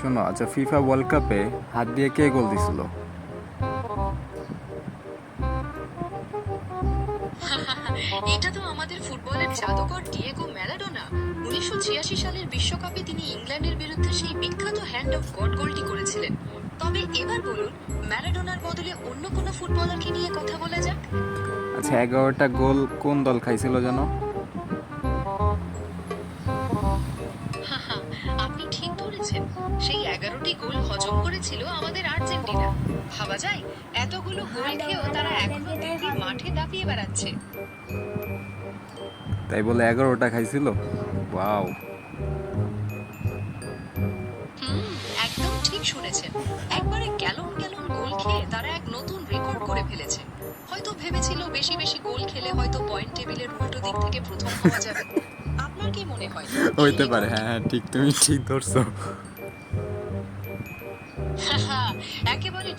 শোনো, আচ্ছা FIFA world কাপে হাত দিয়ে কে গোল দিছিল? এটা তো আমাদের ফুটবলের জাদুকর ডিয়েগো ম্যারাডোনা। 1986 সালের বিশ্বকাপে তিনি ইংল্যান্ডের বিরুদ্ধে সেই বিখ্যাত হ্যান্ড অফ গড গোলটি করেছিলেন। তবে এবার বলুন, ম্যারাডোনার বদলে অন্য কোনো ফুটবলারকে নিয়ে কথা বলা যাক। আচ্ছা 11টা গোল কোন দল খাইছিল জানো? আপনি ঠিক ধরেছেন, সেই 11টি গোল হজম করেছিল আমাদের আর্জেন্টিনা। ভাবা যায়, এতগুলো গোল খেয়েও তারা এখনো দিব্যি মাঠে দাপিয়ে বেড়াচ্ছে। তাই বলে 11টা খাইছিল? ওয়াও! হুম, একদম ঠিক শুনেছেন। একবারে গ্যালন গ্যালন গোল খেয়ে তারা এক নতুন রেকর্ড করে ফেলেছে। হয়তো ভেবেছিল বেশি বেশি গোল খেলে হয়তো পয়েন্ট টেবিলের উল্টো দিক থেকে প্রথম হওয়া যাবে। আপনার কি মনে হয় এই হইতে পারে, রেকর্ড? হ্যাঁ হ্যাঁ, ঠিক, তুমি ঠিক ধরছো। একেবারে